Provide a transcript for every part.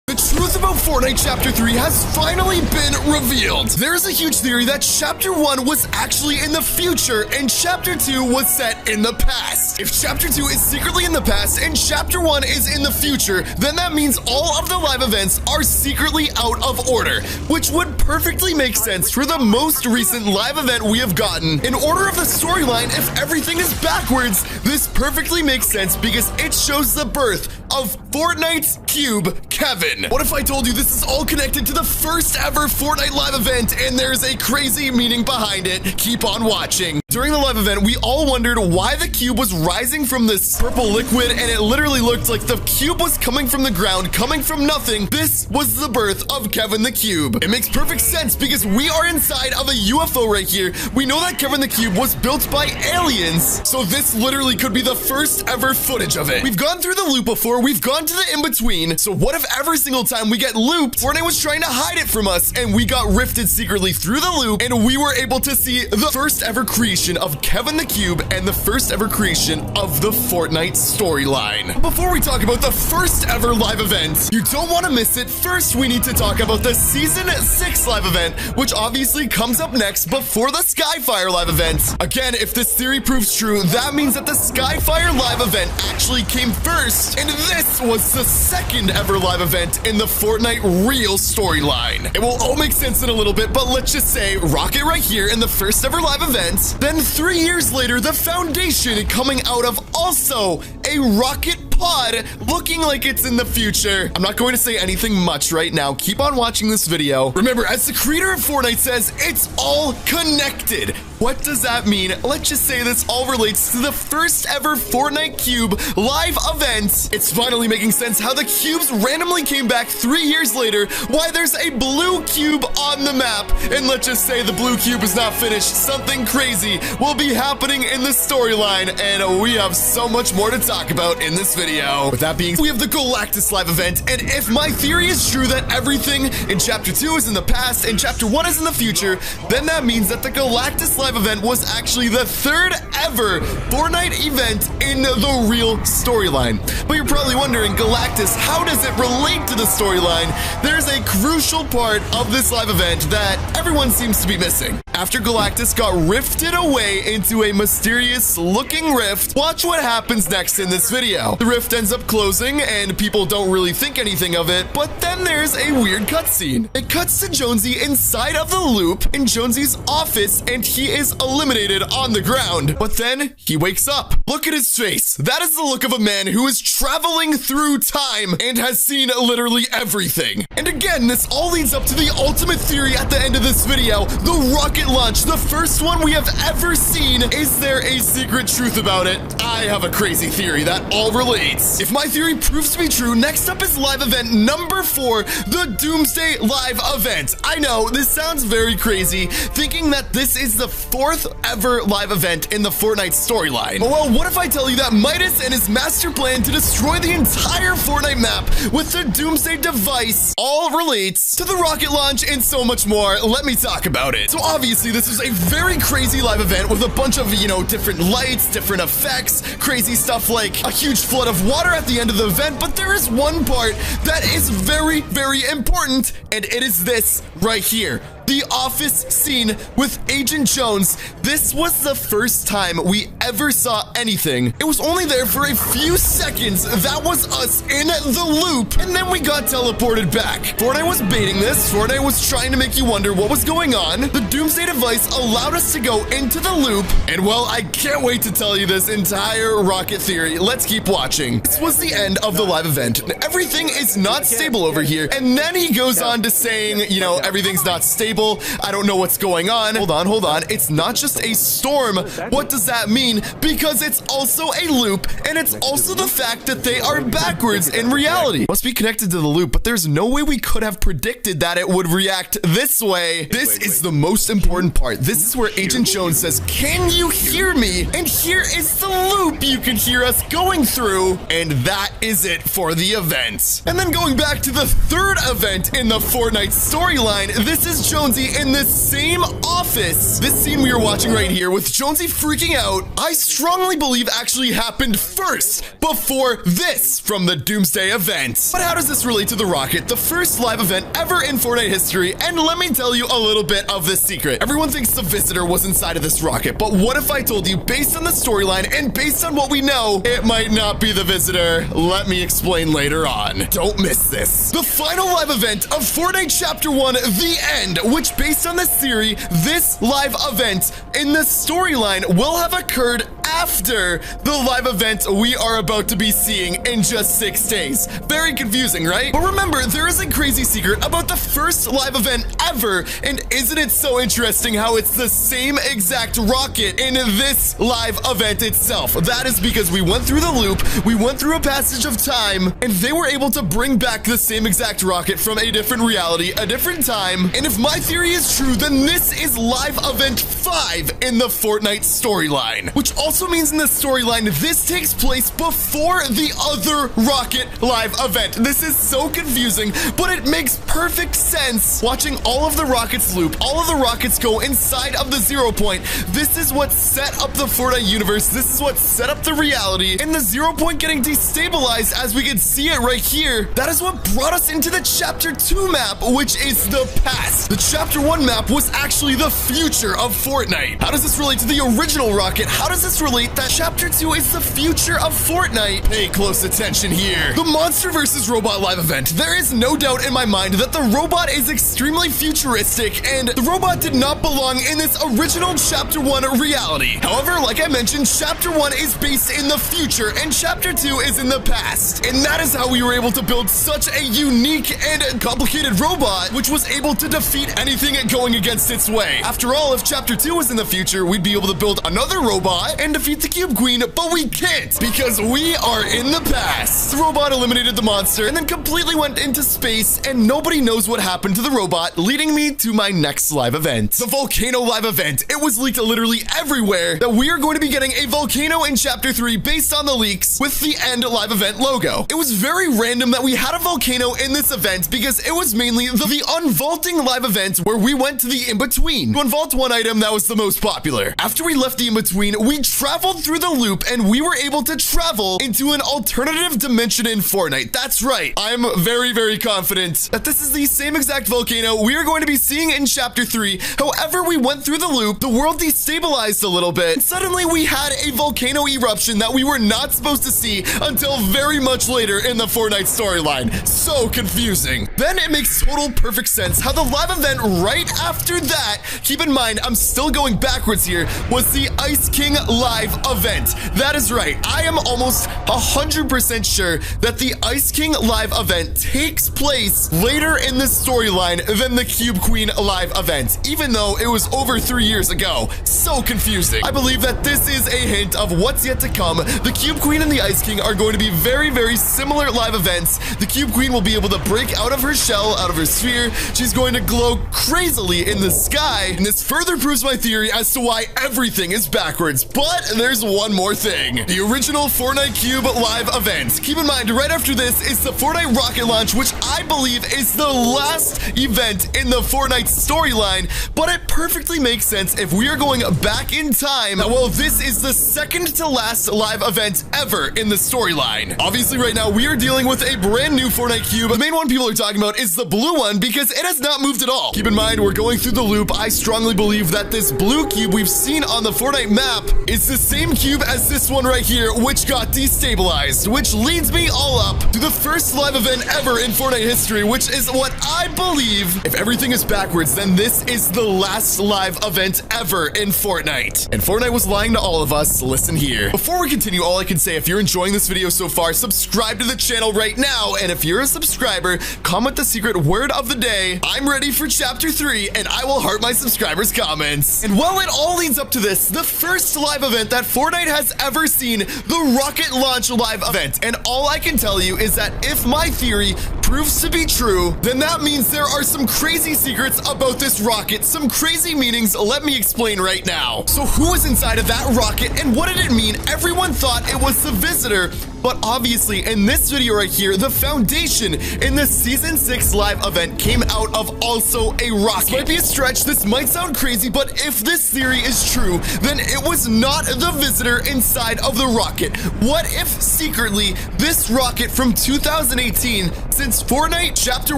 The truth about Fortnite Chapter 3 has finally been revealed. There is a huge theory that Chapter 1 was actually in the future and Chapter 2 was set in the past. If Chapter 2 is secretly in the past and Chapter 1 is in the future, then that means all of the live events are secretly out of order, which would perfectly make sense for the most recent live event we have gotten. In order of the storyline, if everything is backwards, this perfectly makes sense because it shows the birth of Fortnite's cube, Kevin. What if I told you this is all connected to the first ever Fortnite live event and there's a crazy meaning behind it? Keep on watching. During the live event, we all wondered why the cube was rising from this purple liquid, and it literally looked like the cube was coming from the ground, coming from nothing. This was the birth of Kevin the Cube. It makes perfect sense because we are inside of a UFO right here. We know that Kevin the Cube was built by aliens, so this literally could be the first ever footage of it. We've gone through the loop before, we've gone to the in-between, so what if every single time we get looped, Fortnite was trying to hide it from us, and we got rifted secretly through the loop, and we were able to see the first ever creation of Kevin the Cube and the first ever creation of the Fortnite storyline. Before we talk about the first ever live event, you don't want to miss it. First, we need to talk about the Season 6 live event, which obviously comes up next before the Skyfire live event. Again, if this theory proves true, that means that the Skyfire live event actually came first, and this was the second ever live event in the Fortnite real storyline. It will all make sense in a little bit, but let's just say Rocket right here in the first ever live event. Then 3 years later, the Foundation coming out of also a rocket pod looking like it's in the future. I'm not going to say anything much right now. Keep on watching this video. Remember, as the creator of Fortnite says, it's all connected. What does that mean? Let's just say this all relates to the first ever Fortnite Cube live event. It's finally making sense how the cubes randomly came back 3 years later, why there's a blue cube on the map. And let's just say the blue cube is not finished. Something crazy will be happening in the storyline, and we have so much more to talk about in this video. With that being said, we have the Galactus live event, and if my theory is true that everything in Chapter 2 is in the past and Chapter 1 is in the future, then that means that the Galactus live event was actually the third ever Fortnite event in the real storyline. But you're probably wondering, Galactus, how does it relate to the storyline? There's a crucial part of this live event that everyone seems to be missing. After Galactus got rifted away into a mysterious looking rift, watch what happens next in this video. The rift ends up closing and people don't really think anything of it, but then there's a weird cutscene. It cuts to Jonesy inside of the loop in Jonesy's office, and he is eliminated on the ground. But then he wakes up. Look at his face. That is the look of a man who is traveling through time and has seen literally everything. And again, this all leads up to the ultimate theory at the end of this video, the rocket launch, the first one we have ever seen. Is there a secret truth about it? I have a crazy theory that all relates. If my theory proves to be true, next up is live event number 4, the Doomsday live event. I know this sounds very crazy, thinking that this is the 4th ever live event in the Fortnite storyline. Well, what if I tell you that Midas and his master plan to destroy the entire Fortnite map with the Doomsday device all relates to the rocket launch and so much more? Let me talk about it. So obviously this is a very crazy live event with a bunch of, different lights, different effects, crazy stuff like a huge flood of water at the end of the event, but there is one part that is very, very important, and it is this right here. The office scene with Agent Jones. This was the first time we ever saw anything. It was only there for a few seconds. That was us in the loop, and then we got teleported back. Fortnite was baiting this. Fortnite was trying to make you wonder what was going on. The Doomsday device allowed us to go into the loop, and well, I can't wait to tell you this entire rocket theory. Let's keep watching. This was the end of the live event. Everything is not stable over here, and then he goes on to saying, everything's not stable. I don't know what's going on. Hold on. It's not just a storm. What does that mean? Because it's also a loop, and it's also the fact that they are backwards in reality. Must be connected to the loop, but there's no way we could have predicted that it would react this way. This is the most important part. This is where Agent Jones says, "Can you hear me?" And here is the loop you can hear us going through, and that is it for the event. And then going back to the third event in the Fortnite storyline, this is Jones Jonesy in the same office. This scene we are watching right here with Jonesy freaking out, I strongly believe actually happened first before this from the Doomsday event. But how does this relate to the rocket, the first live event ever in Fortnite history? And let me tell you a little bit of this secret. Everyone thinks the visitor was inside of this rocket, but what if I told you, based on the storyline and based on what we know, it might not be the visitor? Let me explain later on. Don't miss this. The final live event of Fortnite Chapter 1, The End, which based on this theory, this live event in the storyline will have occurred after the live event we are about to be seeing in just 6 days. Very confusing, right? But remember, there is a crazy secret about the first live event ever, and isn't it so interesting how it's the same exact rocket in this live event itself? That is because we went through the loop, we went through a passage of time, and they were able to bring back the same exact rocket from a different reality, a different time. And if my theory is true, then this is live event 5 in the Fortnite storyline, which also means in the storyline, this takes place before the other rocket live event. This is so confusing, but it makes perfect sense watching all of the rockets loop, all of the rockets go inside of the 0 point. This is what set up the Fortnite universe. This is what set up the reality, and the 0 point getting destabilized as we can see it right here. That is what brought us into the Chapter 2 map, which is the past. The Chapter 1 map was actually the future of Fortnite. How does this relate to the original rocket? How does this relate that Chapter 2 is the future of Fortnite? Pay close attention here. The Monster vs. Robot live event. There is no doubt in my mind that the robot is extremely futuristic, and the robot did not belong in this original Chapter 1 reality. However, like I mentioned, Chapter 1 is based in the future, and Chapter 2 is in the past. And that is how we were able to build such a unique and complicated robot, which was able to defeat anything going against its way. After all, if Chapter 2 was in the future, we'd be able to build another robot and defeat the Cube Queen, but we can't because we are in the past. The robot eliminated the monster and then completely went into space, and nobody knows what happened to the robot, leading me to my next live event. The volcano live event. It was leaked literally everywhere that we are going to be getting a volcano in Chapter 3 based on the leaks with the End live event logo. It was very random that we had a volcano in this event because it was mainly the unvaulting live event where we went to the in-between to unvault one item that was the most popular. After we left the in-between, we traveled through the loop and we were able to travel into an alternative dimension in Fortnite. That's right. I'm very, very confident that this is the same exact volcano we are going to be seeing in Chapter 3. However, we went through the loop, the world destabilized a little bit, and suddenly we had a volcano eruption that we were not supposed to see until very much later in the Fortnite storyline. So confusing. Then it makes total perfect sense how the live event right after that, keep in mind, I'm still going backwards here, was the Ice King live event. That is right. I am almost 100% sure that the Ice King live event takes place later in the storyline than the Cube Queen live event, even though it was over 3 years ago. So confusing. I believe that this is a hint of what's yet to come. The Cube Queen and the Ice King are going to be very, very similar live events. The Cube Queen will be able to break out of her shell, out of her sphere. She's going to glow crazily in the sky, and this further proves my theory as to why everything is backwards. But there's one more thing. The original Fortnite Cube live event. Keep in mind, right after this is the Fortnite rocket launch, which I believe is the last event in the Fortnite storyline, but it perfectly makes sense if we are going back in time that, well, this is the second to last live event ever in the storyline. Obviously, right now, we are dealing with a brand new Fortnite Cube. The main one people are talking about is the blue one because it has not moved at all. Keep in mind, we're going through the loop. I strongly believe that this blue cube we've seen on the Fortnite map is the same cube as this one right here, which got destabilized, which leads me all up to the first live event ever in Fortnite history, which is what I believe, if everything is backwards, then this is the last live event ever in Fortnite. And Fortnite was lying to all of us. Listen here. Before we continue, all I can say, if you're enjoying this video so far, subscribe to the channel right now. And if you're a subscriber, comment the secret word of the day. I'm ready for Chapter 3, and I will heart my subscribers' comments. And while it all leads up to this, the first live event that Fortnite has ever seen, the rocket launch live event. And all I can tell you is that if my theory proves to be true, then that means there are some crazy secrets about this rocket, some crazy meanings. Let me explain right now. So who was inside of that rocket, and what did it mean? Everyone thought it was the visitor, But obviously, in this video right here, the foundation in the Season 6 live event came out of also a rocket. This might be a stretch, this might sound crazy, but if this theory is true, then it was not the visitor inside of the rocket. What if secretly this rocket from 2018, since Fortnite Chapter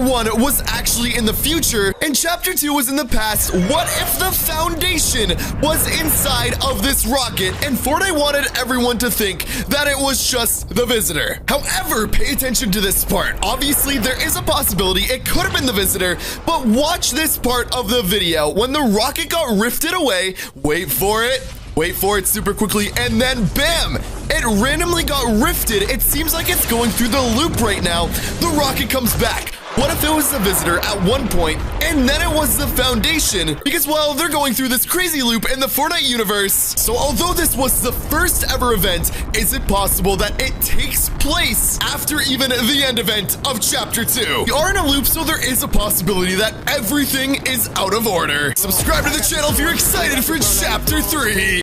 1 was actually in the future and Chapter 2 was in the past, what if the foundation was inside of this rocket and Fortnite wanted everyone to think that it was just the visitor? However, pay attention to this part. Obviously, there is a possibility it could have been the visitor, but watch this part of the video. When the rocket got rifted away, wait for it super quickly, and then bam, it randomly got rifted. It seems like it's going through the loop right now. The rocket comes back. What if it was the visitor at one point, and then it was the foundation? Because, well, they're going through this crazy loop in the Fortnite universe. So although this was the first ever event, is it possible that it takes place after even the end event of Chapter 2? We are in a loop, so there is a possibility that everything is out of order. Subscribe to the channel if you're excited for Chapter 3.